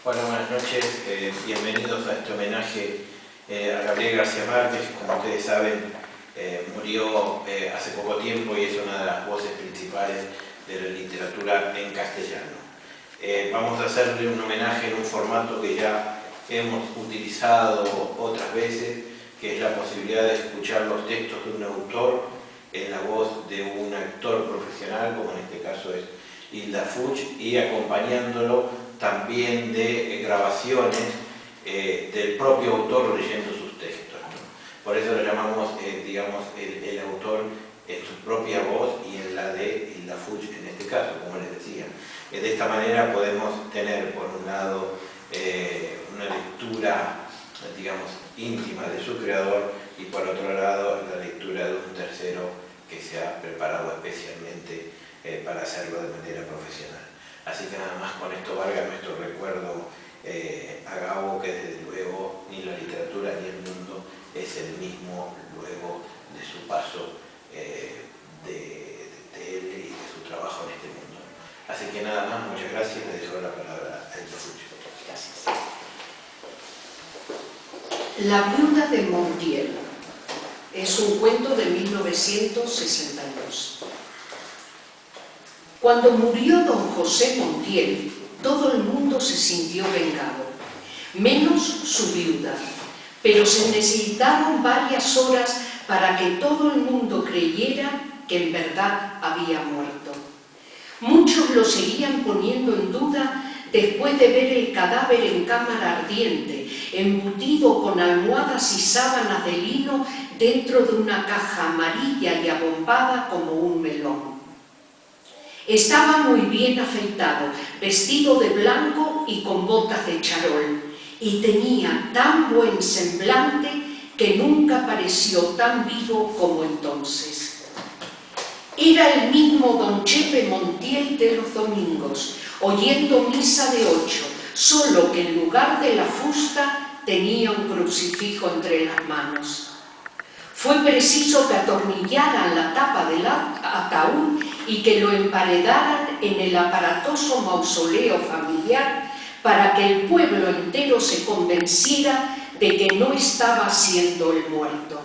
Hola, buenas noches, bienvenidos a este homenaje a Gabriel García Márquez. Como ustedes saben, murió hace poco tiempo y es una de las voces principales de la literatura en castellano. Vamos a hacerle un homenaje en un formato que ya hemos utilizado otras veces, que es la posibilidad de escuchar los textos de un autor en la voz de un actor profesional, como en este caso es Hilda Fuchs, y acompañándolo también de grabaciones del propio autor leyendo sus textos, ¿no? Por eso lo llamamos, digamos, el autor en su propia voz y en la de Hilda Fuchs en este caso, como les decía. De esta manera podemos tener, por un lado, una lectura, digamos, íntima de su creador y por otro lado, la lectura de un tercero que se ha preparado especialmente para hacerlo de manera profesional. Así que nada más con esto valga nuestro recuerdo a Gabo, que desde luego ni la literatura ni el mundo es el mismo luego de su paso de él y de su trabajo en este mundo. Así que nada más, muchas gracias, le dejo la palabra a Hilda Fuchs. Gracias. La viuda de Montiel es un cuento de 1962. Cuando murió don José Montiel, todo el mundo se sintió vengado, menos su viuda, pero se necesitaron varias horas para que todo el mundo creyera que en verdad había muerto. Muchos lo seguían poniendo en duda después de ver el cadáver en cámara ardiente, embutido con almohadas y sábanas de lino dentro de una caja amarilla y abombada como un melón. Estaba muy bien afeitado, vestido de blanco y con botas de charol, y tenía tan buen semblante que nunca pareció tan vivo como entonces. Era el mismo don Chepe Montiel de los domingos, oyendo misa de 8, solo que en lugar de la fusta tenía un crucifijo entre las manos. Fue preciso que atornillaran la tapa del ataúd y que lo emparedaran en el aparatoso mausoleo familiar para que el pueblo entero se convenciera de que no estaba siendo el muerto.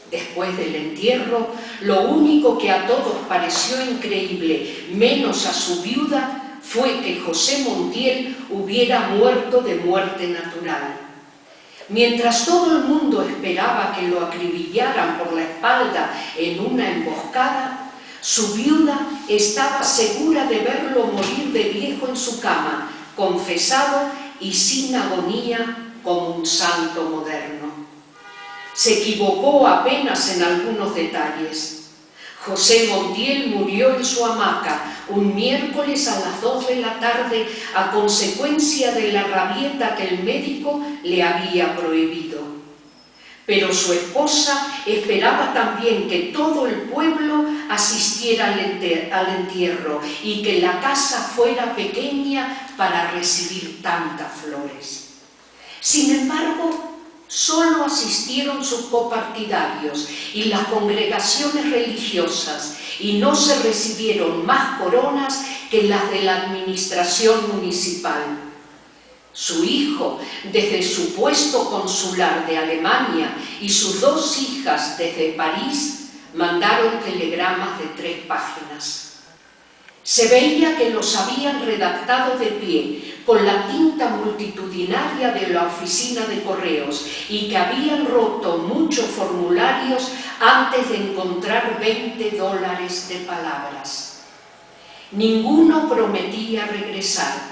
Después del entierro, lo único que a todos pareció increíble, menos a su viuda, fue que José Montiel hubiera muerto de muerte natural. Mientras todo el mundo esperaba que lo acribillaran por la espalda en una emboscada, su viuda estaba segura de verlo morir de viejo en su cama, confesado y sin agonía como un santo moderno. Se equivocó apenas en algunos detalles. José Montiel murió en su hamaca un miércoles a las 2 de la tarde a consecuencia de la rabieta que el médico le había prohibido. Pero su esposa esperaba también que todo el pueblo asistiera al entierro y que la casa fuera pequeña para recibir tantas flores. Sin embargo, solo asistieron sus copartidarios y las congregaciones religiosas y no se recibieron más coronas que las de la administración municipal. Su hijo, desde su puesto consular de Alemania, y sus 2 hijas desde París, mandaron telegramas de 3 páginas. Se veía que los habían redactado de pie, con la tinta multitudinaria de la oficina de correos, y que habían roto muchos formularios antes de encontrar $20 de palabras. Ninguno prometía regresar.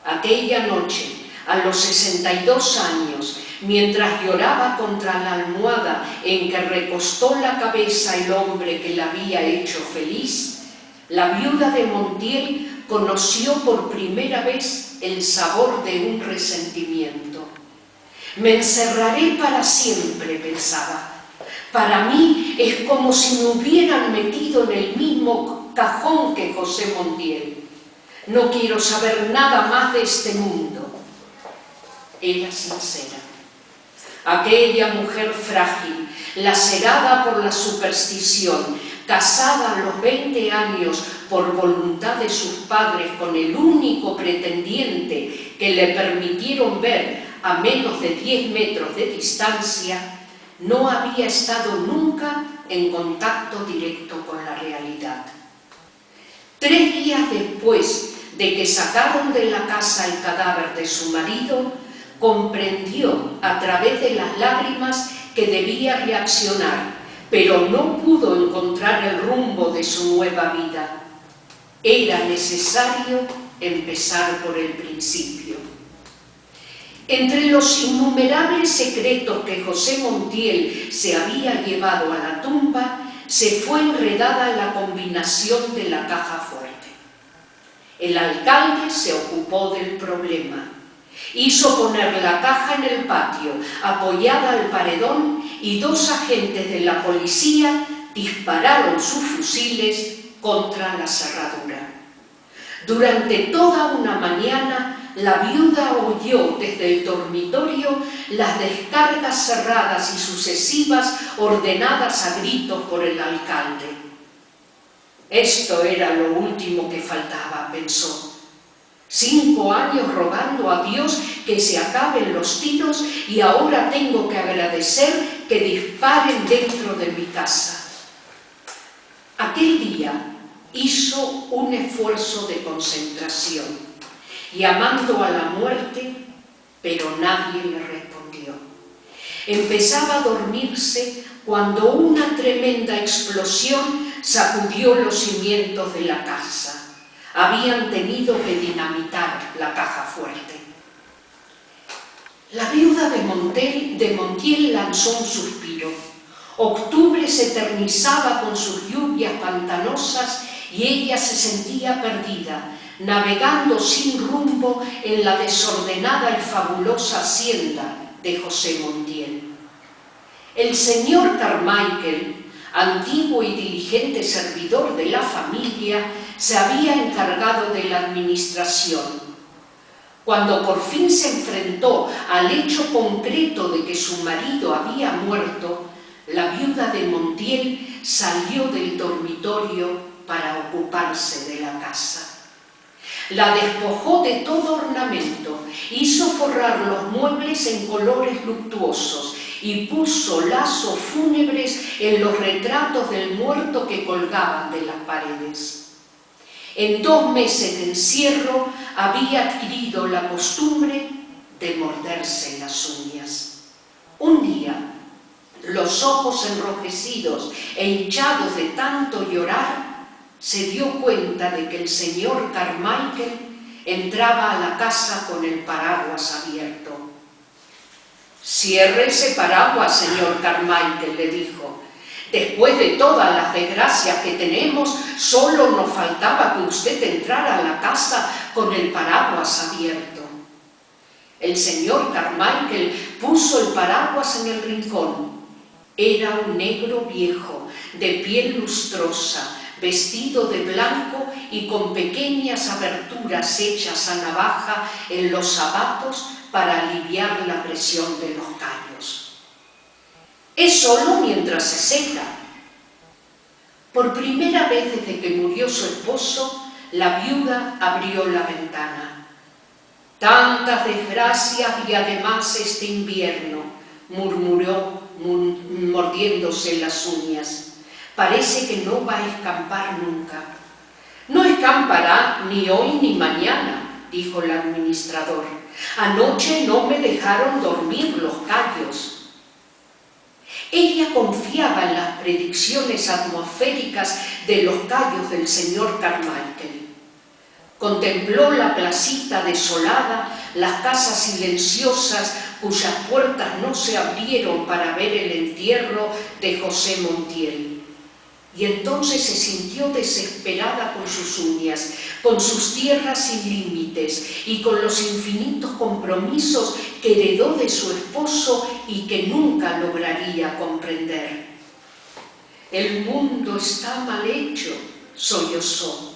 Aquella noche, a los 62 años, mientras lloraba contra la almohada en que recostó la cabeza el hombre que la había hecho feliz, la viuda de Montiel conoció por primera vez el sabor de un resentimiento. Me encerraré para siempre, pensaba. Para mí es como si me hubieran metido en el mismo cajón que José Montiel. No quiero saber nada más de este mundo. Era sincera. Aquella mujer frágil, lacerada por la superstición, casada a los 20 años por voluntad de sus padres con el único pretendiente que le permitieron ver a menos de 10 metros de distancia, no había estado nunca en contacto directo con la realidad. 3 días después de que sacaron de la casa el cadáver de su marido, comprendió a través de las lágrimas que debía reaccionar, pero no pudo encontrar el rumbo de su nueva vida. Era necesario empezar por el principio. Entre los innumerables secretos que José Montiel se había llevado a la tumba, se fue enredada la combinación de la caja fuerte. El alcalde se ocupó del problema. Hizo poner la caja en el patio, apoyada al paredón, y 2 agentes de la policía dispararon sus fusiles contra la cerradura. Durante toda una mañana, la viuda oyó desde el dormitorio las descargas cerradas y sucesivas ordenadas a gritos por el alcalde. Esto era lo último que faltaba, pensó. 5 años rogando a Dios que se acaben los tiros y ahora tengo que agradecer que disparen dentro de mi casa. Aquel día hizo un esfuerzo de concentración, llamando a la muerte, pero nadie le respondió. Empezaba a dormirse cuando una tremenda explosión sacudió los cimientos de la casa. Habían tenido que dinamitar la caja fuerte. La viuda de Montiel lanzó un suspiro. Octubre se eternizaba con sus lluvias pantanosas y ella se sentía perdida, navegando sin rumbo en la desordenada y fabulosa hacienda de José Montiel. El señor Carmichael, antiguo y diligente servidor de la familia, se había encargado de la administración. Cuando por fin se enfrentó al hecho concreto de que su marido había muerto, la viuda de Montiel salió del dormitorio para ocuparse de la casa. La despojó de todo ornamento, hizo forrar los muebles en colores luctuosos y puso lazos fúnebres en los retratos del muerto que colgaban de las paredes. En 2 meses de encierro había adquirido la costumbre de morderse las uñas. Un día, los ojos enrojecidos e hinchados de tanto llorar, se dio cuenta de que el señor Carmichael entraba a la casa con el paraguas abierto. «Cierre ese paraguas, señor Carmichael», le dijo. «Después de todas las desgracias que tenemos, solo nos faltaba que usted entrara a la casa con el paraguas abierto». El señor Carmichael puso el paraguas en el rincón. Era un negro viejo, de piel lustrosa, vestido de blanco y con pequeñas aberturas hechas a navaja en los zapatos para aliviar la presión de los callos. «Es solo mientras se seca». Por primera vez desde que murió su esposo, la viuda abrió la ventana. «Tantas desgracias y además este invierno», murmuró mordiéndose las uñas. «Parece que no va a escampar nunca». «No escampará ni hoy ni mañana», dijo el administrador. «Anoche no me dejaron dormir los callos». Ella confiaba en las predicciones atmosféricas de los callos del señor Carmichael. Contempló la placita desolada, las casas silenciosas cuyas puertas no se abrieron para ver el entierro de José Montiel. Y entonces se sintió desesperada con sus uñas, con sus tierras sin límites y con los infinitos compromisos que heredó de su esposo y que nunca lograría comprender. «El mundo está mal hecho», sollozó.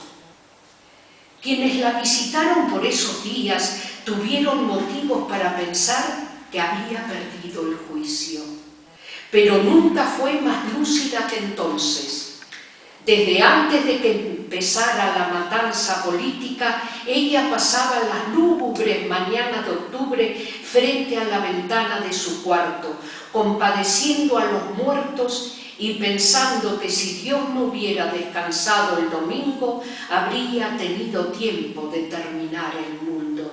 Quienes la visitaron por esos días tuvieron motivos para pensar que había perdido el juicio, pero nunca fue más lúcida que entonces. Desde antes de que empezara la matanza política, ella pasaba las lúgubres lúgubres mañanas de octubre frente a la ventana de su cuarto, compadeciendo a los muertos y pensando que si Dios no hubiera descansado el domingo, habría tenido tiempo de terminar el mundo.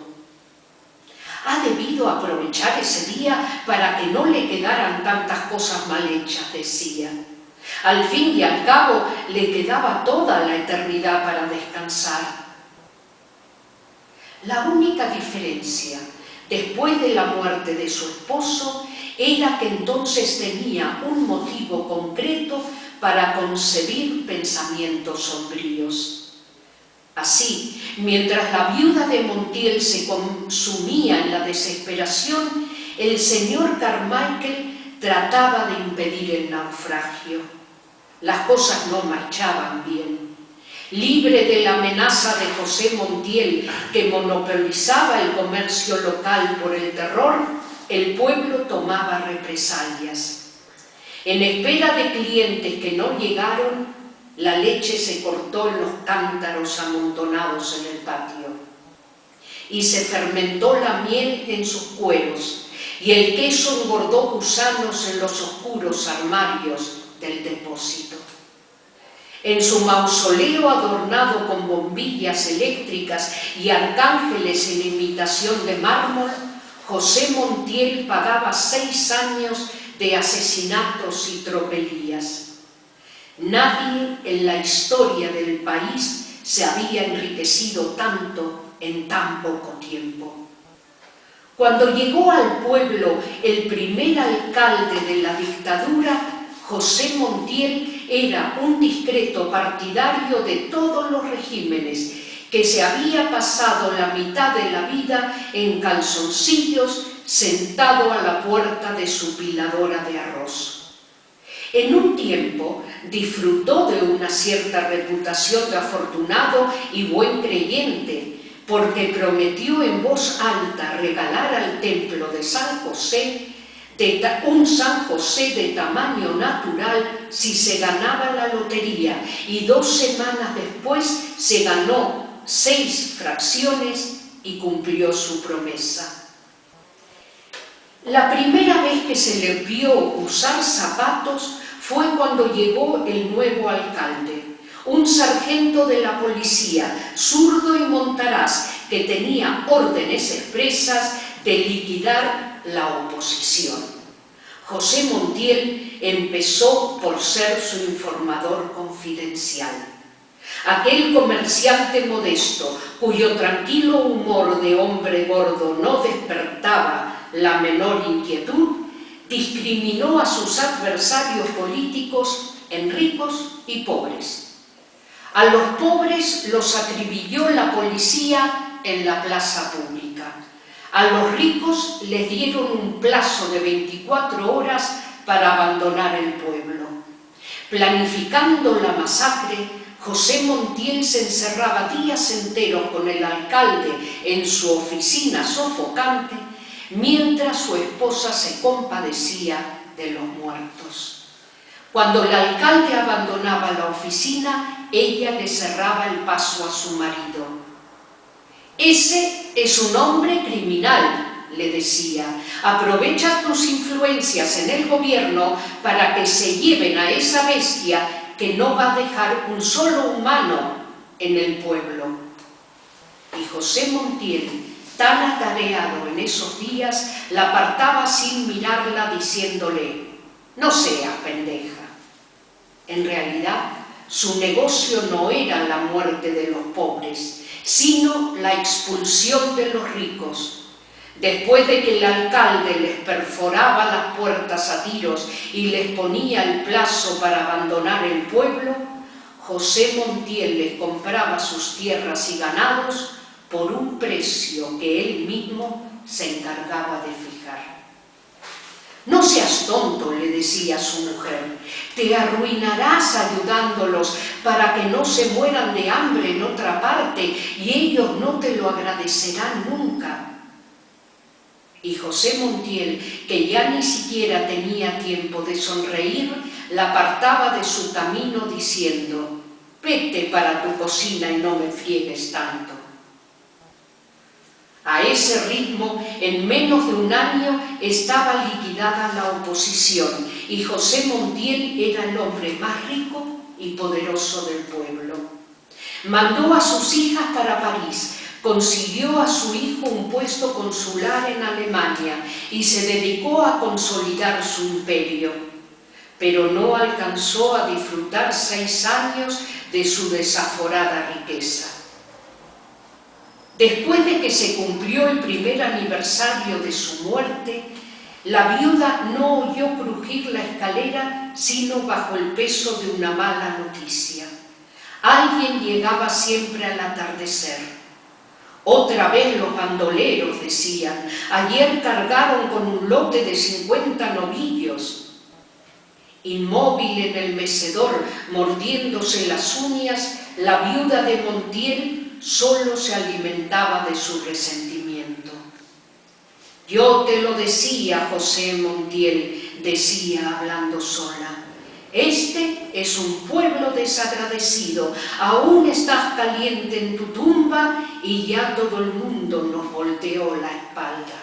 Ha debido aprovechar ese día para que no le quedaran tantas cosas mal hechas, decía. Al fin y al cabo le quedaba toda la eternidad para descansar. La única diferencia después de la muerte de su esposo era que entonces tenía un motivo concreto para concebir pensamientos sombríos. Así, mientras la viuda de Montiel se consumía en la desesperación, el señor Carmichael trataba de impedir el naufragio. Las cosas no marchaban bien. Libre de la amenaza de José Montiel, que monopolizaba el comercio local por el terror, el pueblo tomaba represalias. En espera de clientes que no llegaron, la leche se cortó en los cántaros amontonados en el patio y se fermentó la miel en sus cueros y el queso engordó gusanos en los oscuros armarios del depósito. En su mausoleo adornado con bombillas eléctricas y arcángeles en imitación de mármol, José Montiel pagaba 6 años de asesinatos y tropelías. Nadie en la historia del país se había enriquecido tanto en tan poco tiempo. Cuando llegó al pueblo el primer alcalde de la dictadura, José Montiel era un discreto partidario de todos los regímenes, que se había pasado la mitad de la vida en calzoncillos sentado a la puerta de su piladora de arroz. En un tiempo disfrutó de una cierta reputación de afortunado y buen creyente, porque prometió en voz alta regalar al templo de San José un San José de tamaño natural si se ganaba la lotería, y 2 semanas después se ganó 6 fracciones y cumplió su promesa. La primera vez que se le vio usar zapatos fue cuando llegó el nuevo alcalde, un sargento de la policía, zurdo y montaraz, que tenía órdenes expresas de liquidar la oposición. José Montiel empezó por ser su informador confidencial. Aquel comerciante modesto, cuyo tranquilo humor de hombre gordo no despertaba la menor inquietud, discriminó a sus adversarios políticos en ricos y pobres. A los pobres los acribilló la policía en la plaza pública. A los ricos les dieron un plazo de 24 horas para abandonar el pueblo. Planificando la masacre, José Montiel se encerraba días enteros con el alcalde en su oficina sofocante, mientras su esposa se compadecía de los muertos. Cuando el alcalde abandonaba la oficina, ella le cerraba el paso a su marido. «Ese es un hombre criminal», le decía. «Aprovecha tus influencias en el gobierno para que se lleven a esa bestia que no va a dejar un solo humano en el pueblo». Y José Montiel, tan atareado en esos días, la apartaba sin mirarla, diciéndole: «No seas pendeja». En realidad, su negocio no era la muerte de los pobres, sino la expulsión de los ricos. Después de que el alcalde les perforaba las puertas a tiros y les ponía el plazo para abandonar el pueblo, José Montiel les compraba sus tierras y ganados por un precio que él mismo se encargaba de fijar. «No seas tonto», le decía a su mujer, «te arruinarás ayudándolos para que no se mueran de hambre en otra parte y ellos no te lo agradecerán nunca». Y José Montiel, que ya ni siquiera tenía tiempo de sonreír, la apartaba de su camino diciendo: «Vete para tu cocina y no me friegues tanto». A ese ritmo, en menos de un año, estaba liquidada la oposición y José Montiel era el hombre más rico y poderoso del pueblo. Mandó a sus hijas para París, consiguió a su hijo un puesto consular en Alemania y se dedicó a consolidar su imperio, pero no alcanzó a disfrutar 6 años de su desaforada riqueza. Después de que se cumplió el primer aniversario de su muerte, la viuda no oyó crujir la escalera sino bajo el peso de una mala noticia. Alguien llegaba siempre al atardecer. Otra vez los bandoleros, decían, ayer cargaron con un lote de 50 novillos. Inmóvil en el mecedor, mordiéndose las uñas, la viuda de Montiel solo se alimentaba de su resentimiento. Yo te lo decía, José Montiel, decía hablando sola. Este es un pueblo desagradecido, aún estás caliente en tu tumba y ya todo el mundo nos volteó la espalda.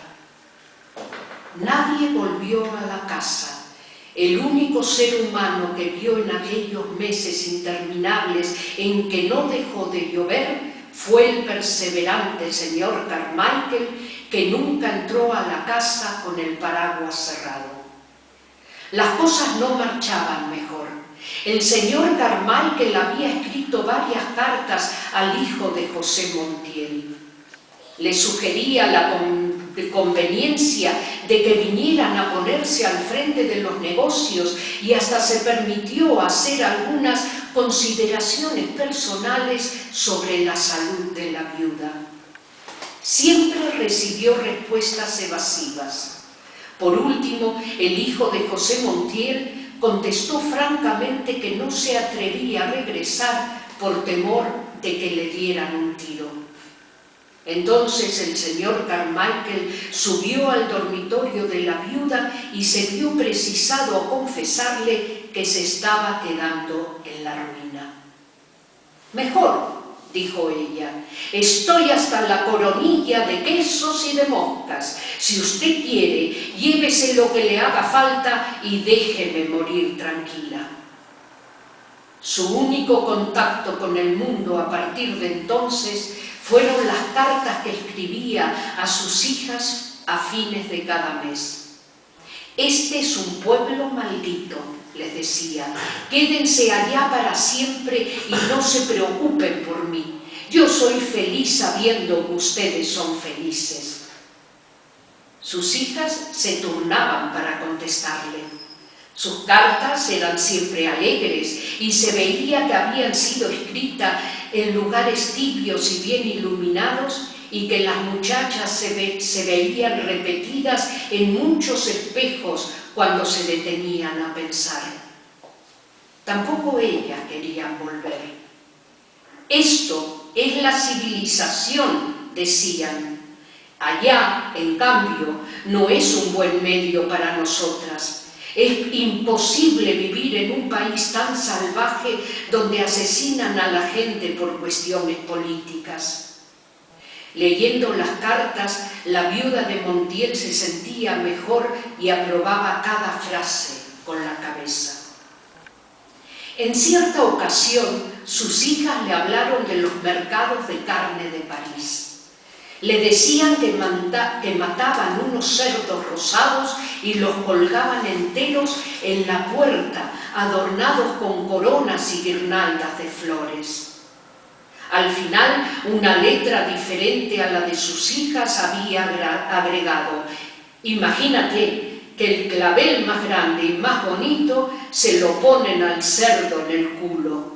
Nadie volvió a la casa. El único ser humano que vio en aquellos meses interminables en que no dejó de llover fue el perseverante señor Carmichael, que nunca entró a la casa con el paraguas cerrado. Las cosas no marchaban mejor. El señor Carmichael había escrito varias cartas al hijo de José Montiel. Le sugería la conveniencia de que vinieran a ponerse al frente de los negocios y hasta se permitió hacer algunas consideraciones personales sobre la salud de la viuda. Siempre recibió respuestas evasivas. Por último, el hijo de José Montiel contestó francamente que no se atrevía a regresar por temor de que le dieran un tiro. Entonces el señor Carmichael subió al dormitorio de la viuda y se vio precisado a confesarle que se estaba quedando en la ruina. Mejor, dijo ella, estoy hasta la coronilla de quesos y de moscas. Si usted quiere, llévese lo que le haga falta y déjeme morir tranquila. Su único contacto con el mundo a partir de entonces fueron las cartas que escribía a sus hijas a fines de cada mes. Este es un pueblo maldito, les decía, quédense allá para siempre y no se preocupen por mí. Yo soy feliz sabiendo que ustedes son felices. Sus hijas se turnaban para contestarle. Sus cartas eran siempre alegres y se veía que habían sido escritas en lugares tibios y bien iluminados y que las muchachas se veían repetidas en muchos espejos cuando se detenían a pensar. Tampoco ellas querían volver. Esto es la civilización, decían. Allá, en cambio, no es un buen medio para nosotras. Es imposible vivir en un país tan salvaje donde asesinan a la gente por cuestiones políticas. Leyendo las cartas, la viuda de Montiel se sentía mejor y aprobaba cada frase con la cabeza. En cierta ocasión, sus hijas le hablaron de los mercados de carne de París. Le decían que mataban unos cerdos rosados y los colgaban enteros en la puerta, adornados con coronas y guirnaldas de flores. Al final, una letra diferente a la de sus hijas había agregado: imagínate que el clavel más grande y más bonito se lo ponen al cerdo en el culo.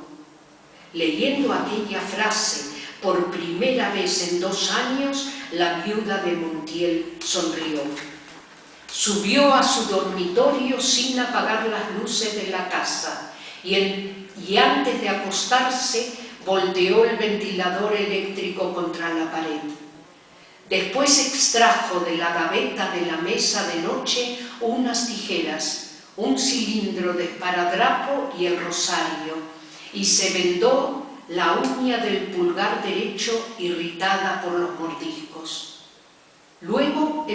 Leyendo aquella frase por primera vez en 2 años, la viuda de Montiel sonrió. Subió a su dormitorio sin apagar las luces de la casa y antes de acostarse volteó el ventilador eléctrico contra la pared. Después extrajo de la gaveta de la mesa de noche unas tijeras, un cilindro de esparadrapo y el rosario, y se vendó la uña del pulgar derecho irritada por los mordiscos.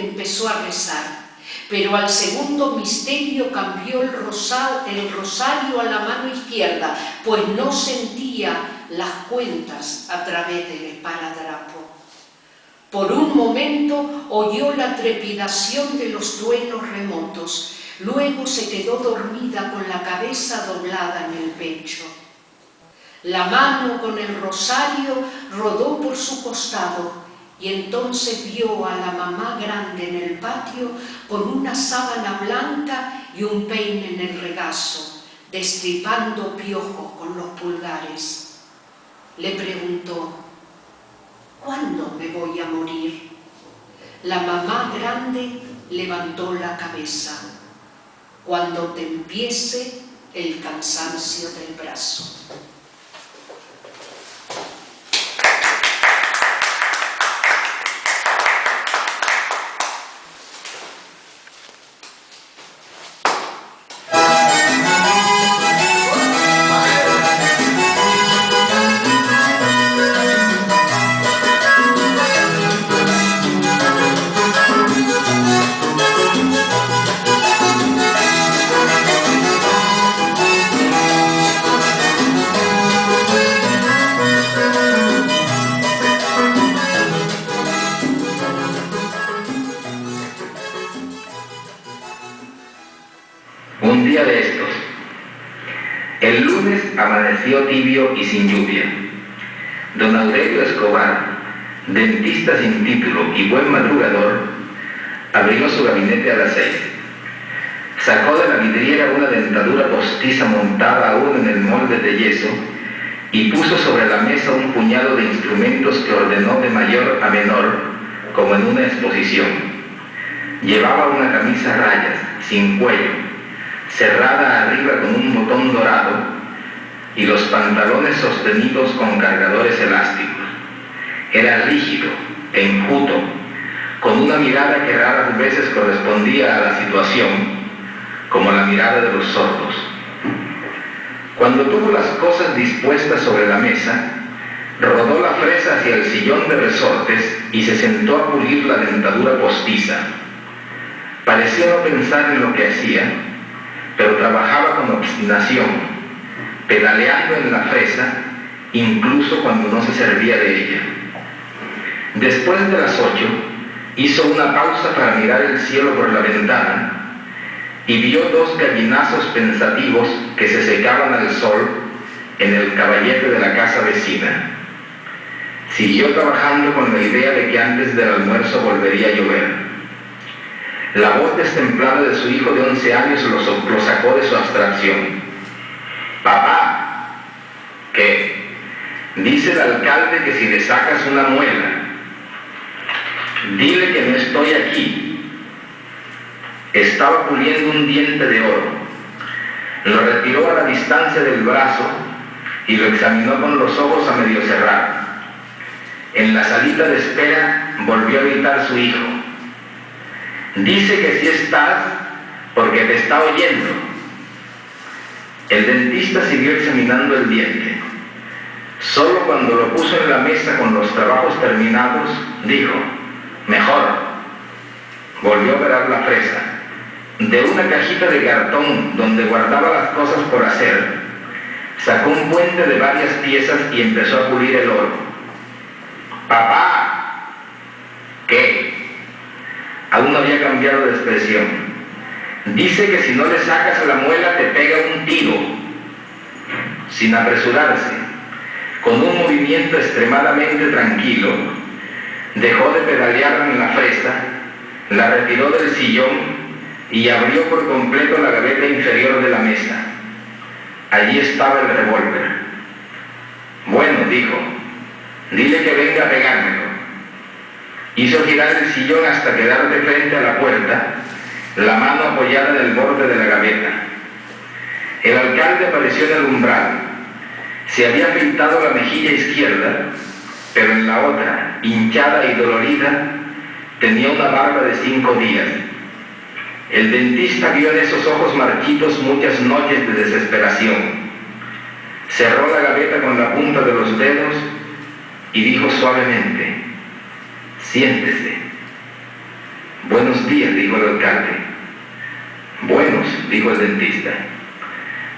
empezó a rezar, pero al segundo misterio cambió el rosario a la mano izquierda, pues no sentía las cuentas a través del esparadrapo. Por un momento oyó la trepidación de los truenos remotos, luego se quedó dormida con la cabeza doblada en el pecho. La mano con el rosario rodó por su costado y entonces vio a la mamá grande en el patio con una sábana blanca y un peine en el regazo, destripando piojos con los pulgares. Le preguntó: ¿cuándo me voy a morir? La mamá grande levantó la cabeza: cuando te empiece el cansancio del brazo. Un día de estos. El lunes amaneció tibio y sin lluvia. Don Aurelio Escobar, dentista sin título y buen madrugador, abrió su gabinete a las 6. Sacó de la vidriera una dentadura postiza montada aún en el molde de yeso y puso sobre la mesa un puñado de instrumentos que ordenó de mayor a menor, como en una exposición. Llevaba una camisa a rayas, sin cuello, cerrada arriba con un botón dorado, y los pantalones sostenidos con cargadores elásticos. Era rígido e enjuto, con una mirada que raras veces correspondía a la situación, como la mirada de los sordos. Cuando tuvo las cosas dispuestas sobre la mesa, rodó la fresa hacia el sillón de resortes y se sentó a pulir la dentadura postiza. Parecía no pensar en lo que hacía, pero trabajaba con obstinación, pedaleando en la fresa, incluso cuando no se servía de ella. Después de las 8, hizo una pausa para mirar el cielo por la ventana y vio 2 gallinazos pensativos que se secaban al sol en el caballete de la casa vecina. Siguió trabajando con la idea de que antes del almuerzo volvería a llover. La voz destemplada de su hijo de 11 años lo sacó de su abstracción. «Papá». «¿Qué?». «Dice el alcalde que si le sacas una muela». «Dile que no estoy aquí». Estaba puliendo un diente de oro. Lo retiró a la distancia del brazo y lo examinó con los ojos a medio cerrar. En la salita de espera volvió a gritar su hijo: «Dice que sí estás porque te está oyendo». El dentista siguió examinando el diente. Solo cuando lo puso en la mesa con los trabajos terminados, dijo: «Mejor». Volvió a velar la fresa. De una cajita de cartón donde guardaba las cosas por hacer, sacó un puente de varias piezas y empezó a pulir el oro. «Papá». «¿Qué?». Aún no había cambiado de expresión. «Dice que si no le sacas a la muela te pega un tiro». Sin apresurarse, con un movimiento extremadamente tranquilo, dejó de pedalear en la fresa, la retiró del sillón y abrió por completo la gaveta inferior de la mesa. Allí estaba el revólver. «Bueno», dijo, «dile que venga a pegármelo». Hizo girar el sillón hasta quedar de frente a la puerta, la mano apoyada en el borde de la gaveta. El alcalde apareció en el umbral. Se había pintado la mejilla izquierda, pero en la otra, hinchada y dolorida, tenía una barba de 5 días. El dentista vio en esos ojos marchitos muchas noches de desesperación. Cerró la gaveta con la punta de los dedos y dijo suavemente: «Siéntese». Buenos días, dijo el alcalde. Buenos, dijo el dentista.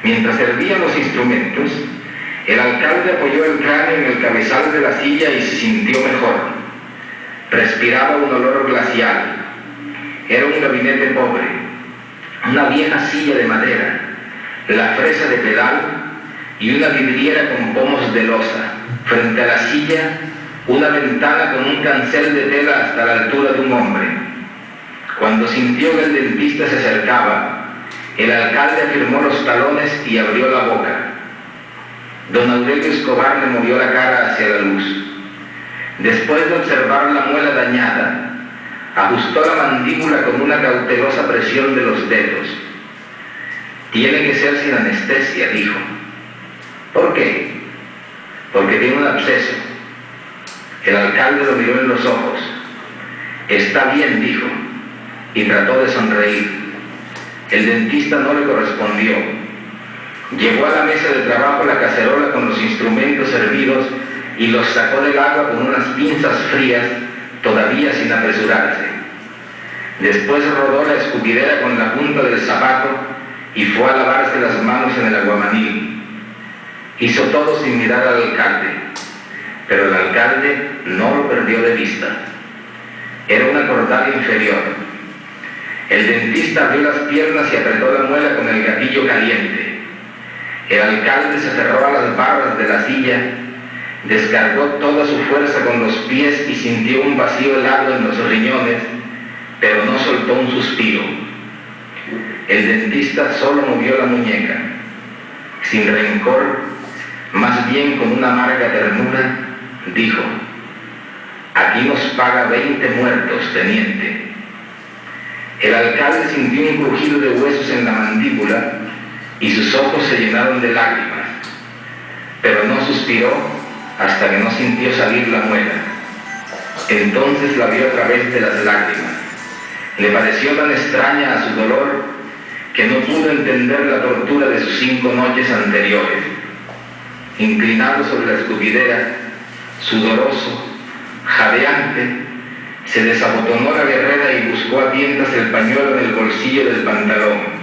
Mientras servían los instrumentos, el alcalde apoyó el cráneo en el cabezal de la silla y se sintió mejor. Respiraba un olor glacial. Era un gabinete pobre, una vieja silla de madera, la fresa de pedal y una vidriera con pomos de losa. Frente a la silla, una ventana con un cancel de tela hasta la altura de un hombre. Cuando sintió que el dentista se acercaba, el alcalde afirmó los talones y abrió la boca. Don Aurelio Escobar le movió la cara hacia la luz. Después de observar la muela dañada, ajustó la mandíbula con una cautelosa presión de los dedos. Tiene que ser sin anestesia, dijo. ¿Por qué? Porque tiene un absceso. El alcalde lo miró en los ojos. Está bien, dijo, y trató de sonreír. El dentista no le correspondió. Llevó a la mesa de trabajo la cacerola con los instrumentos servidos y los sacó del agua con unas pinzas frías, todavía sin apresurarse. Después rodó la escupidera con la punta del zapato y fue a lavarse las manos en el aguamanil. Hizo todo sin mirar al alcalde, pero el alcalde no lo perdió de vista. Era una cordal inferior. El dentista abrió las piernas y apretó la muela con el gatillo caliente. El alcalde se aferró a las barras de la silla, descargó toda su fuerza con los pies y sintió un vacío helado en los riñones, pero no soltó un suspiro. El dentista solo movió la muñeca. Sin rencor, más bien con una amarga ternura, dijo: aquí nos paga 20 muertos, teniente. El alcalde sintió un crujido de huesos en la mandíbula y sus ojos se llenaron de lágrimas, pero no suspiró hasta que no sintió salir la muela. Entonces la vio a través de las lágrimas. Le pareció tan extraña a su dolor que no pudo entender la tortura de sus 5 noches anteriores. Inclinado sobre la escupidera, sudoroso, jadeante, se desabotonó la guerrera y buscó a tientas el pañuelo en el bolsillo del pantalón.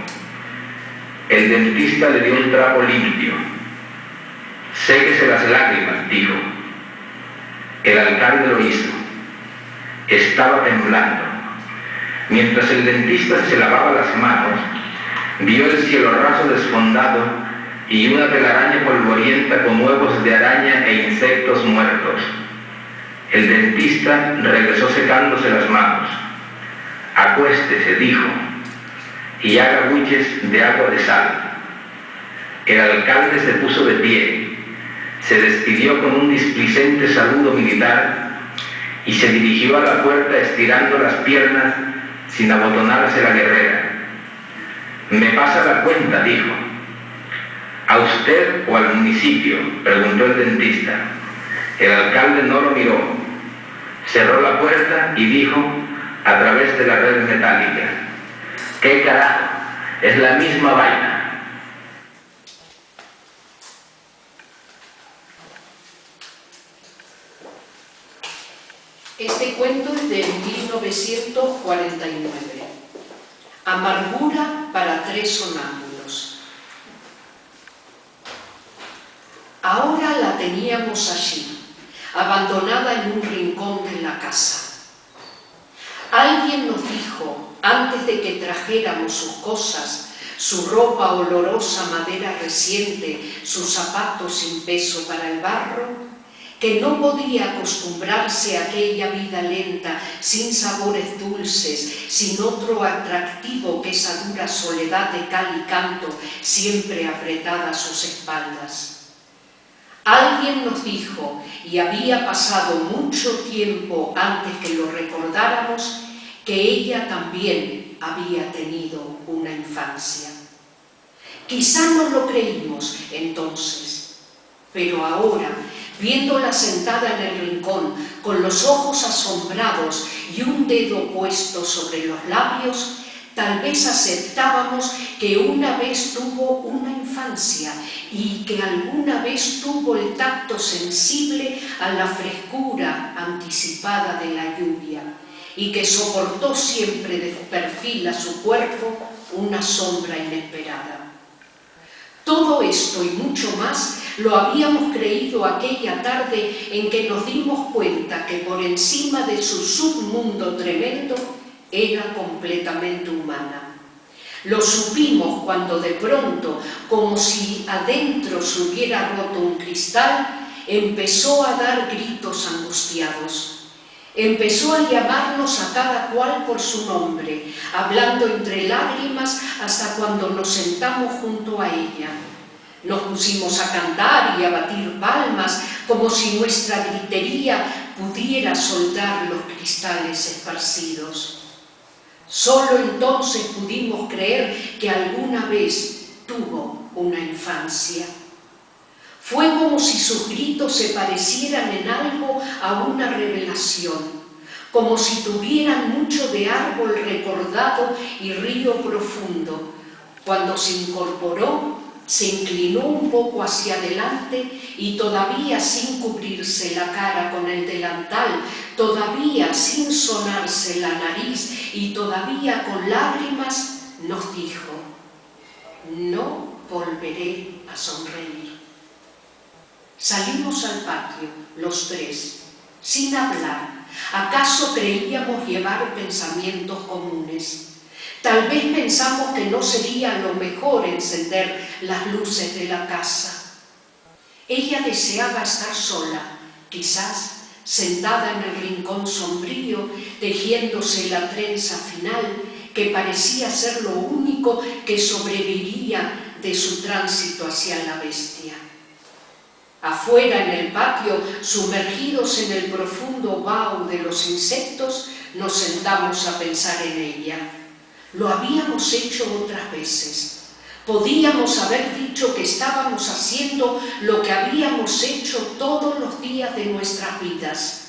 El dentista le dio un trapo limpio. Séquese las lágrimas, dijo. El alcalde lo hizo. Estaba temblando. Mientras el dentista se lavaba las manos, vio el cielo raso desfondado y una telaraña polvorienta con huevos de araña e insectos muertos. El dentista regresó secándose las manos. Acuéstese, dijo, y haga buches de agua de sal. El alcalde se puso de pie, se despidió con un displicente saludo militar y se dirigió a la puerta estirando las piernas sin abotonarse la guerrera. Me pasa la cuenta, dijo. ¿A usted o al municipio?, preguntó el dentista. El alcalde no lo miró. Cerró la puerta y dijo a través de la red metálica: ¿qué carajo? Es la misma vaina. Este cuento es de 1949. Amargura para 3 sonámbulos. Ahora la teníamos allí, abandonada en un rincón de la casa. Alguien nos dijo, antes de que trajéramos sus cosas, su ropa olorosa, madera reciente, sus zapatos sin peso para el barro, que no podía acostumbrarse a aquella vida lenta, sin sabores dulces, sin otro atractivo que esa dura soledad de cal y canto siempre apretada a sus espaldas. Alguien nos dijo, y había pasado mucho tiempo antes que lo recordáramos, que ella también había tenido una infancia. Quizá no lo creímos entonces, pero ahora, viéndola sentada en el rincón, con los ojos asombrados y un dedo puesto sobre los labios, tal vez aceptábamos que una vez tuvo una infancia y que alguna vez tuvo el tacto sensible a la frescura anticipada de la lluvia y que soportó siempre de perfil a su cuerpo una sombra inesperada. Todo esto y mucho más lo habíamos creído aquella tarde en que nos dimos cuenta que por encima de su submundo tremendo era completamente humana. Lo supimos cuando de pronto, como si adentro se hubiera roto un cristal, empezó a dar gritos angustiados. Empezó a llamarnos a cada cual por su nombre, hablando entre lágrimas hasta cuando nos sentamos junto a ella. Nos pusimos a cantar y a batir palmas, como si nuestra gritería pudiera soldar los cristales esparcidos. Solo entonces pudimos creer que alguna vez tuvo una infancia. Fue como si sus gritos se parecieran en algo a una revelación, como si tuvieran mucho de árbol recordado y río profundo. Cuando se incorporó, se inclinó un poco hacia adelante y todavía sin cubrirse la cara con el delantal, todavía sin sonarse la nariz y todavía con lágrimas, nos dijo: no volveré a sonreír. Salimos al patio, los tres, sin hablar. ¿Acaso creíamos llevar pensamientos comunes? Tal vez pensamos que no sería lo mejor encender las luces de la casa. Ella deseaba estar sola, quizás sentada en el rincón sombrío, tejiéndose la trenza final, que parecía ser lo único que sobreviviría de su tránsito hacia la bestia. Afuera en el patio, sumergidos en el profundo vaho de los insectos, nos sentamos a pensar en ella. Lo habíamos hecho otras veces. Podíamos haber dicho que estábamos haciendo lo que habíamos hecho todos los días de nuestras vidas.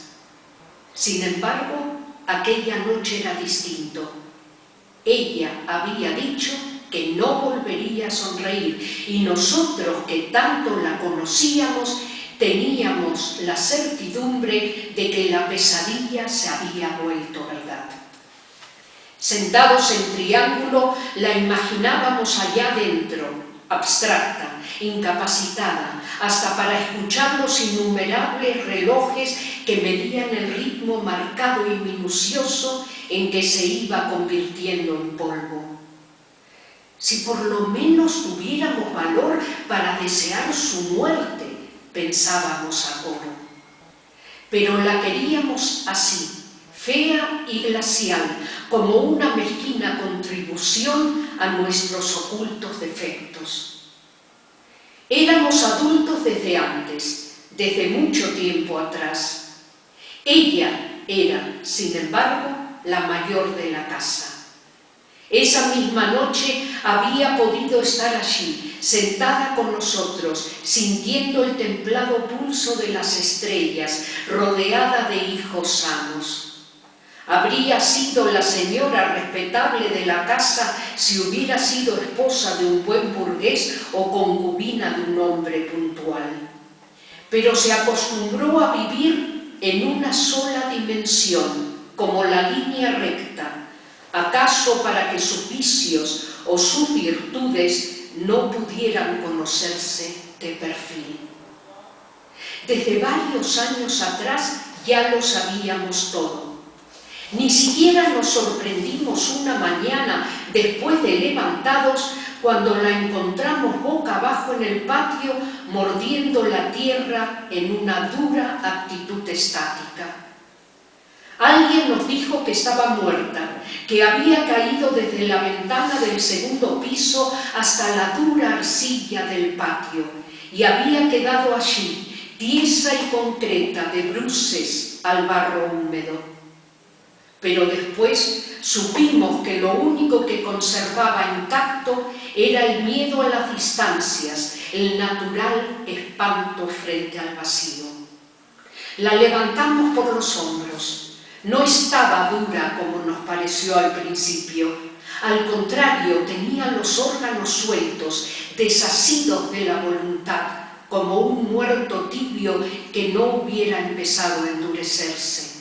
Sin embargo, aquella noche era distinto. Ella había dicho que no volvería a sonreír, y nosotros, que tanto la conocíamos, teníamos la certidumbre de que la pesadilla se había vuelto verdad. Sentados en triángulo, la imaginábamos allá dentro, abstracta, incapacitada, hasta para escuchar los innumerables relojes que medían el ritmo marcado y minucioso en que se iba convirtiendo en polvo. Si por lo menos tuviéramos valor para desear su muerte, pensábamos a coro. Pero la queríamos así, fea y glacial, como una mezquina contribución a nuestros ocultos defectos. Éramos adultos desde antes, desde mucho tiempo atrás. Ella era, sin embargo, la mayor de la casa. Esa misma noche había podido estar allí, sentada con nosotros, sintiendo el templado pulso de las estrellas, rodeada de hijos sanos. Habría sido la señora respetable de la casa si hubiera sido esposa de un buen burgués o concubina de un hombre puntual. Pero se acostumbró a vivir en una sola dimensión, como la línea recta, acaso para que sus vicios o sus virtudes no pudieran conocerse de perfil. Desde varios años atrás ya lo sabíamos todo. Ni siquiera nos sorprendimos una mañana después de levantados cuando la encontramos boca abajo en el patio mordiendo la tierra en una dura actitud estática. Alguien nos dijo que estaba muerta, que había caído desde la ventana del segundo piso hasta la dura arcilla del patio y había quedado allí, tiesa y concreta, de bruces al barro húmedo. Pero después supimos que lo único que conservaba intacto era el miedo a las distancias, el natural espanto frente al vacío. La levantamos por los hombros. No estaba dura como nos pareció al principio. Al contrario, tenía los órganos sueltos, desasidos de la voluntad, como un muerto tibio que no hubiera empezado a endurecerse.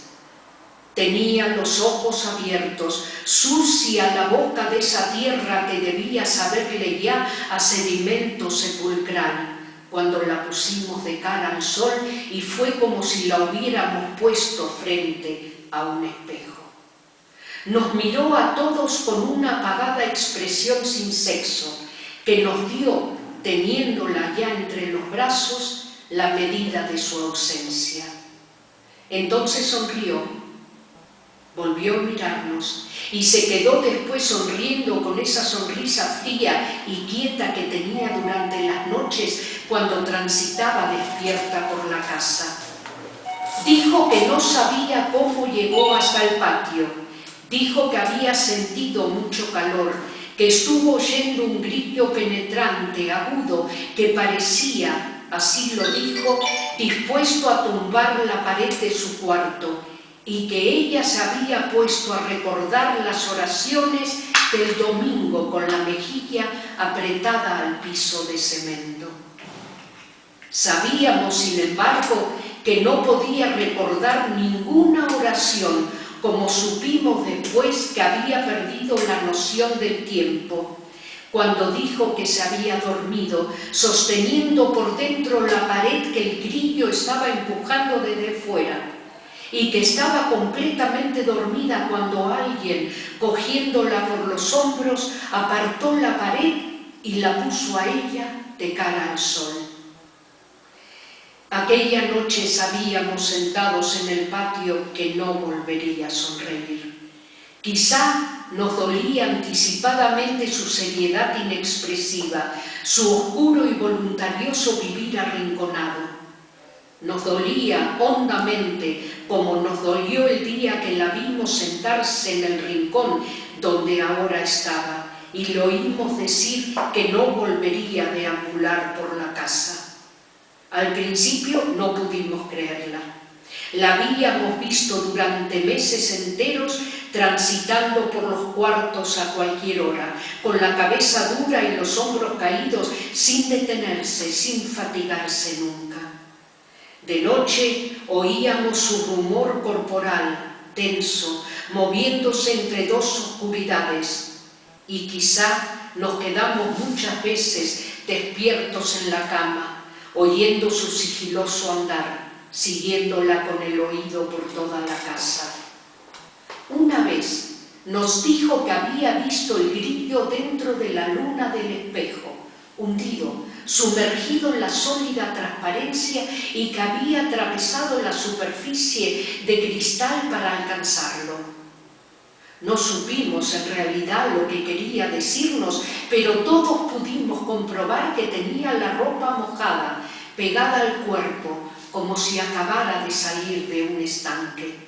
Tenía los ojos abiertos, sucia la boca de esa tierra que debía saberle ya a sedimento sepulcral, cuando la pusimos de cara al sol y fue como si la hubiéramos puesto frente a un espejo. Nos miró a todos con una apagada expresión sin sexo, que nos dio, teniéndola ya entre los brazos, la medida de su ausencia. Entonces sonrió, volvió a mirarnos y se quedó después sonriendo con esa sonrisa fría y quieta que tenía durante las noches cuando transitaba despierta por la casa. Dijo que no sabía cómo llegó hasta el patio. Dijo que había sentido mucho calor, que estuvo oyendo un grito penetrante, agudo, que parecía, así lo dijo, dispuesto a tumbar la pared de su cuarto, y que ella se había puesto a recordar las oraciones del domingo con la mejilla apretada al piso de cemento. Sabíamos, sin embargo, que no podía recordar ninguna oración, como supimos después que había perdido la noción del tiempo, cuando dijo que se había dormido, sosteniendo por dentro la pared que el grillo estaba empujando desde fuera, y que estaba completamente dormida cuando alguien, cogiéndola por los hombros, apartó la pared y la puso a ella de cara al sol. Aquella noche sabíamos sentados en el patio que no volvería a sonreír. Quizá nos dolía anticipadamente su seriedad inexpresiva, su oscuro y voluntarioso vivir arrinconado. Nos dolía hondamente, como nos dolió el día que la vimos sentarse en el rincón donde ahora estaba, y le oímos decir que no volvería a deambular por la casa. Al principio no pudimos creerla. La habíamos visto durante meses enteros transitando por los cuartos a cualquier hora, con la cabeza dura y los hombros caídos, sin detenerse, sin fatigarse nunca. De noche oíamos su rumor corporal, tenso, moviéndose entre dos oscuridades, y quizá nos quedamos muchas veces despiertos en la cama, oyendo su sigiloso andar, siguiéndola con el oído por toda la casa. Una vez nos dijo que había visto el grillo dentro de la luna del espejo, hundido, sumergido en la sólida transparencia, y que había atravesado la superficie de cristal para alcanzarlo. No supimos en realidad lo que quería decirnos, pero todos pudimos comprobar que tenía la ropa mojada, pegada al cuerpo, como si acabara de salir de un estanque.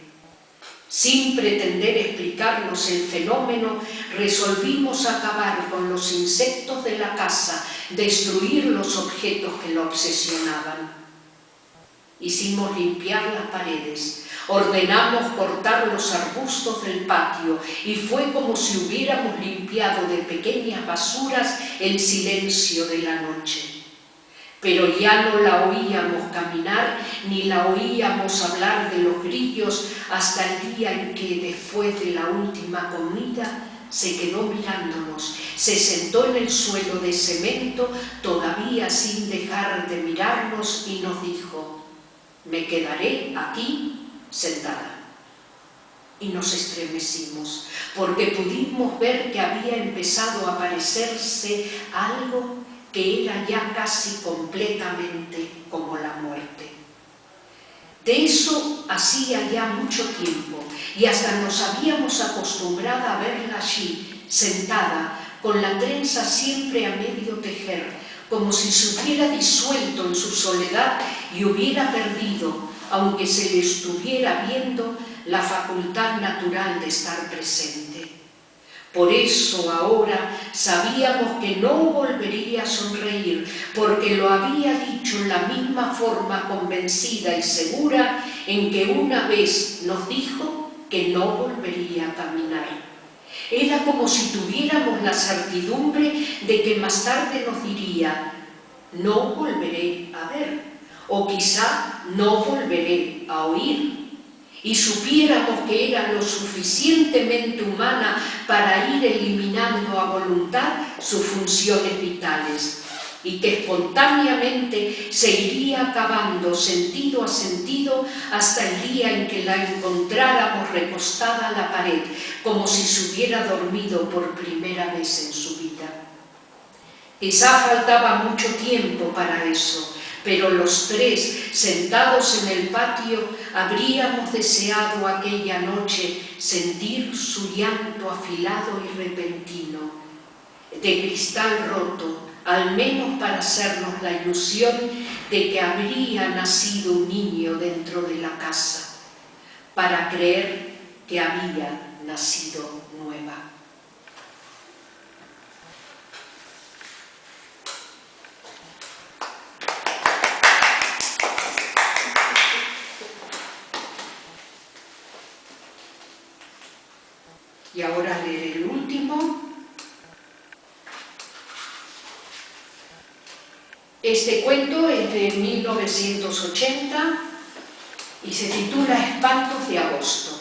Sin pretender explicarnos el fenómeno, resolvimos acabar con los insectos de la casa, destruir los objetos que lo obsesionaban. Hicimos limpiar las paredes, ordenamos cortar los arbustos del patio, y fue como si hubiéramos limpiado de pequeñas basuras el silencio de la noche. Pero ya no la oíamos caminar, ni la oíamos hablar de los grillos, hasta el día en que, después de la última comida, se quedó mirándonos, se sentó en el suelo de cemento, todavía sin dejar de mirarnos, y nos dijo: «Me quedaré aquí sentada». Y nos estremecimos, porque pudimos ver que había empezado a aparecerse algo que era ya casi completamente como la muerte. De eso hacía ya mucho tiempo, y hasta nos habíamos acostumbrado a verla allí, sentada, con la trenza siempre a medio tejer, como si se hubiera disuelto en su soledad y hubiera perdido, aunque se le estuviera viendo, la facultad natural de estar presente. Por eso ahora sabíamos que no volvería a sonreír, porque lo había dicho en la misma forma convencida y segura en que una vez nos dijo que no volvería a caminar. Era como si tuviéramos la certidumbre de que más tarde nos diría: «No volveré a ver», o quizá «no volveré a oír». y supiéramos que era lo suficientemente humana para ir eliminando a voluntad sus funciones vitales, y que espontáneamente se iría acabando sentido a sentido hasta el día en que la encontráramos recostada a la pared, como si se hubiera dormido por primera vez en su vida. Quizá faltaba mucho tiempo para eso, pero los tres, sentados en el patio, habríamos deseado aquella noche sentir su llanto afilado y repentino, de cristal roto, al menos para hacernos la ilusión de que habría nacido un niño dentro de la casa, para creer que había nacido nueva. Y ahora leeré el último. Este cuento es de 1980 y se titula Espantos de agosto.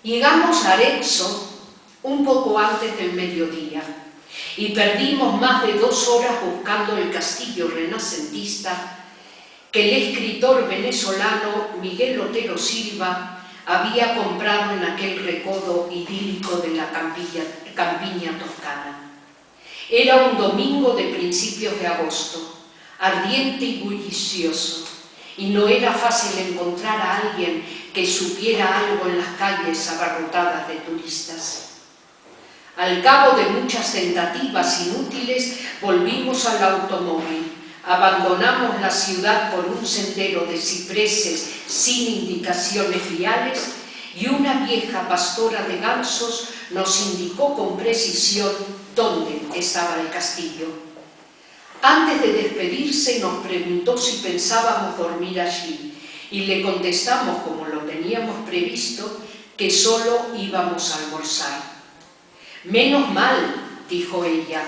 Llegamos a Arezzo un poco antes del mediodía y perdimos más de 2 horas buscando el castillo renacentista que el escritor venezolano Miguel Otero Silva había comprado en aquel recodo idílico de la campiña toscana. Era un domingo de principios de agosto, ardiente y bullicioso, y no era fácil encontrar a alguien que supiera algo en las calles abarrotadas de turistas. Al cabo de muchas tentativas inútiles, volvimos al automóvil, abandonamos la ciudad por un sendero de cipreses sin indicaciones viales y una vieja pastora de gansos nos indicó con precisión dónde estaba el castillo. Antes de despedirse nos preguntó si pensábamos dormir allí y le contestamos, como lo teníamos previsto, que solo íbamos a almorzar. «Menos mal», dijo ella,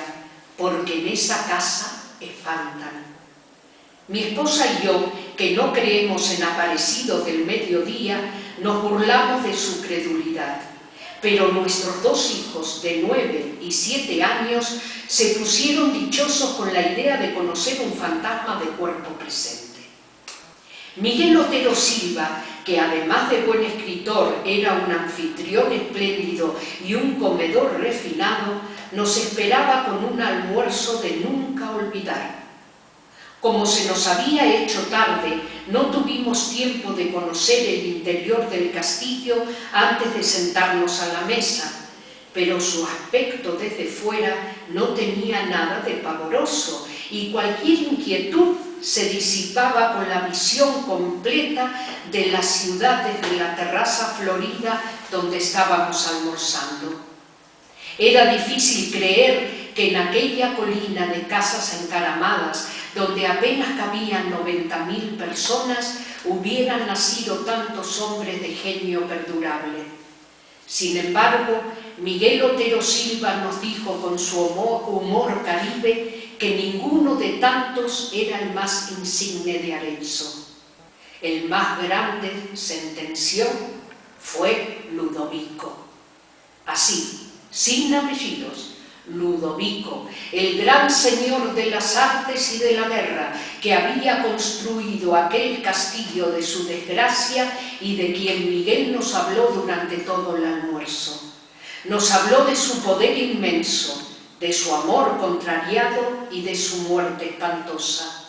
«porque en esa casa espantan». Mi esposa y yo, que no creemos en aparecidos del mediodía, nos burlamos de su credulidad, pero nuestros 2 hijos de 9 y 7 años se pusieron dichosos con la idea de conocer un fantasma de cuerpo presente. Miguel Otero Silva, que además de buen escritor era un anfitrión espléndido y un comedor refinado, nos esperaba con un almuerzo de nunca olvidar. Como se nos había hecho tarde, no tuvimos tiempo de conocer el interior del castillo antes de sentarnos a la mesa, pero su aspecto desde fuera no tenía nada de pavoroso y cualquier inquietud se disipaba con la visión completa de la ciudad desde la terraza florida donde estábamos almorzando. Era difícil creer que en aquella colina de casas encaramadas, donde apenas cabían 90.000 personas, hubieran nacido tantos hombres de genio perdurable. Sin embargo, Miguel Otero Silva nos dijo con su humor caribe que ninguno de tantos era el más insigne de Arezzo. El más grande, sentenció, fue Ludovico. Así, sin apellidos, Ludovico, el gran señor de las artes y de la guerra, que había construido aquel castillo de su desgracia y de quien Miguel nos habló durante todo el almuerzo. Nos habló de su poder inmenso, de su amor contrariado y de su muerte espantosa.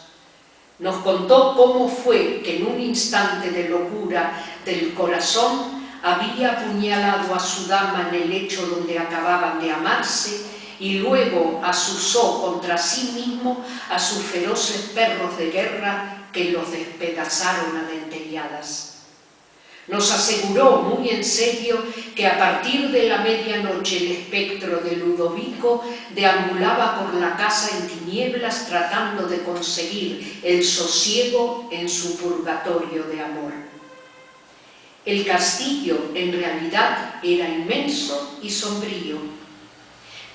Nos contó cómo fue que en un instante de locura del corazón había apuñalado a su dama en el lecho donde acababan de amarse y luego asusó contra sí mismo a sus feroces perros de guerra que los despedazaron a dentelladas. Nos aseguró muy en serio que a partir de la medianoche el espectro de Ludovico deambulaba por la casa en tinieblas tratando de conseguir el sosiego en su purgatorio de amor. El castillo en realidad era inmenso y sombrío.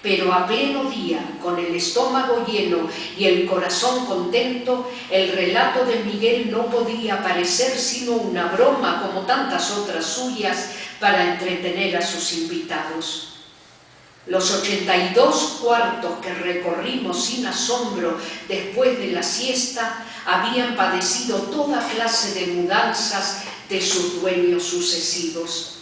Pero a pleno día, con el estómago lleno y el corazón contento, el relato de Miguel no podía parecer sino una broma, como tantas otras suyas, para entretener a sus invitados. Los 82 cuartos que recorrimos sin asombro después de la siesta habían padecido toda clase de mudanzas de sus dueños sucesivos.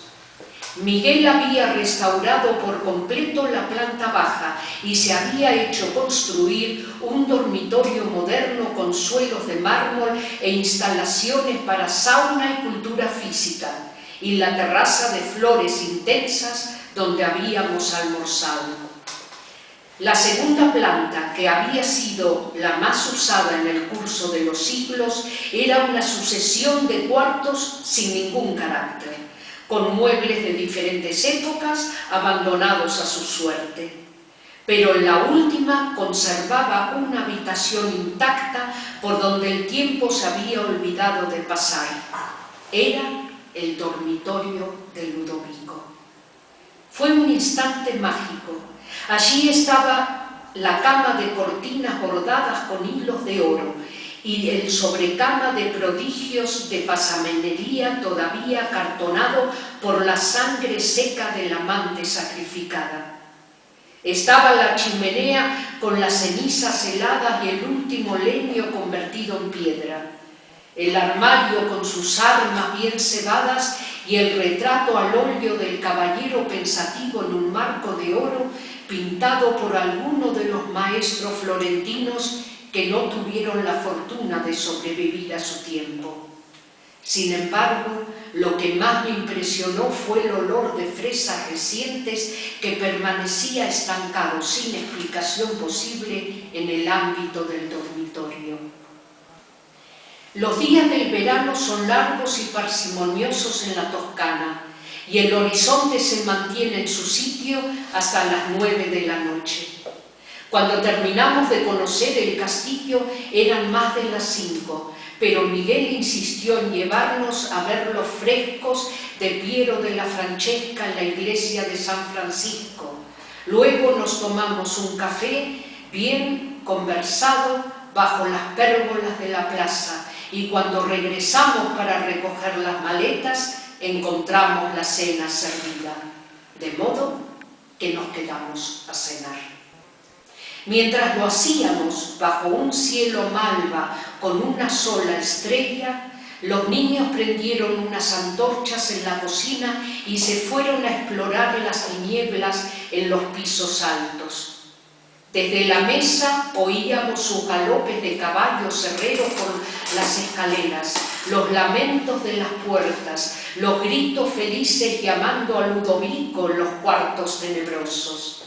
Miguel había restaurado por completo la planta baja y se había hecho construir un dormitorio moderno con suelos de mármol e instalaciones para sauna y cultura física, y la terraza de flores intensas donde habíamos almorzado. La segunda planta, que había sido la más usada en el curso de los siglos, era una sucesión de cuartos sin ningún carácter, con muebles de diferentes épocas abandonados a su suerte. Pero en la última conservaba una habitación intacta por donde el tiempo se había olvidado de pasar. Era el dormitorio de Ludovico. Fue un instante mágico. Allí estaba la cama de cortinas bordadas con hilos de oro y el sobrecama de prodigios de pasamenería todavía cartonado por la sangre seca del amante sacrificada. Estaba la chimenea con las cenizas heladas y el último leño convertido en piedra. El armario con sus armas bien cebadas y el retrato al óleo del caballero pensativo en un marco de oro pintado por alguno de los maestros florentinos que no tuvieron la fortuna de sobrevivir a su tiempo. Sin embargo, lo que más me impresionó fue el olor de fresas recientes que permanecía estancado sin explicación posible en el ámbito del dormitorio. Los días del verano son largos y parsimoniosos en la Toscana, y el horizonte se mantiene en su sitio hasta las 9 de la noche. Cuando terminamos de conocer el castillo eran más de las 5, pero Miguel insistió en llevarnos a ver los frescos de Piero de la Francesca en la iglesia de San Francisco. Luego nos tomamos un café bien conversado bajo las pérgolas de la plaza, y cuando regresamos para recoger las maletas encontramos la cena servida, de modo que nos quedamos a cenar. Mientras lo hacíamos bajo un cielo malva con una sola estrella, los niños prendieron unas antorchas en la cocina y se fueron a explorar las tinieblas en los pisos altos. Desde la mesa oíamos sus galopes de caballos herreros por las escaleras, los lamentos de las puertas, los gritos felices llamando a Ludovico en los cuartos tenebrosos.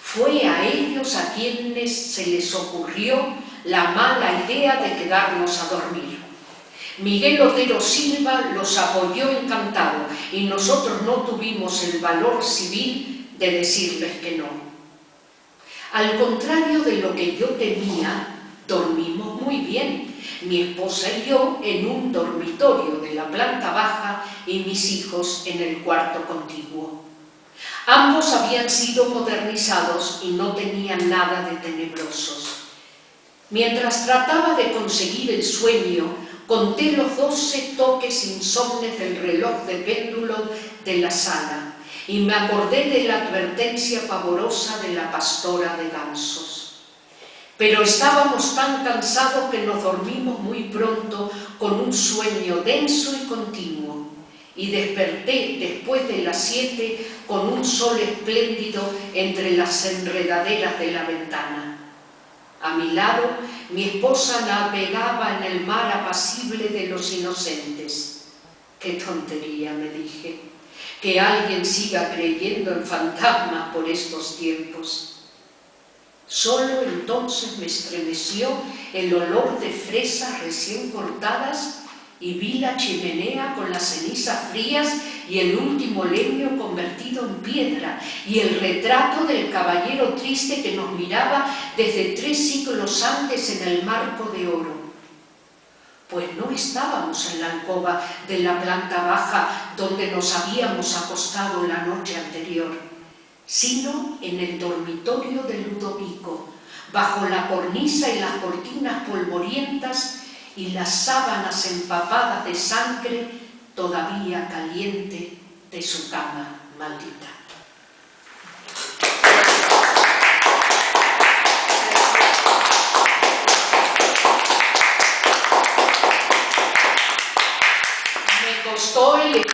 Fue a ellos a quienes se les ocurrió la mala idea de quedarnos a dormir. Miguel Otero Silva los apoyó encantado y nosotros no tuvimos el valor civil de decirles que no. Al contrario de lo que yo temía, dormimos muy bien, mi esposa y yo en un dormitorio de la planta baja y mis hijos en el cuarto contiguo. Ambos habían sido modernizados y no tenían nada de tenebrosos. Mientras trataba de conseguir el sueño, conté los 12 toques insomnes del reloj de péndulo de la sala y me acordé de la advertencia pavorosa de la pastora de gansos. Pero estábamos tan cansados que nos dormimos muy pronto con un sueño denso y continuo, y desperté después de las 7 con un sol espléndido entre las enredaderas de la ventana. A mi lado, mi esposa navegaba en el mar apacible de los inocentes. ¡Qué tontería!, me dije, que alguien siga creyendo en fantasmas por estos tiempos. Solo entonces me estremeció el olor de fresas recién cortadas y vi la chimenea con las cenizas frías y el último leño convertido en piedra y el retrato del caballero triste que nos miraba desde 3 siglos antes en el marco de oro. Pues no estábamos en la alcoba de la planta baja donde nos habíamos acostado la noche anterior, sino en el dormitorio de Ludovico, bajo la cornisa y las cortinas polvorientas y las sábanas empapadas de sangre todavía caliente de su cama maldita. Me costó el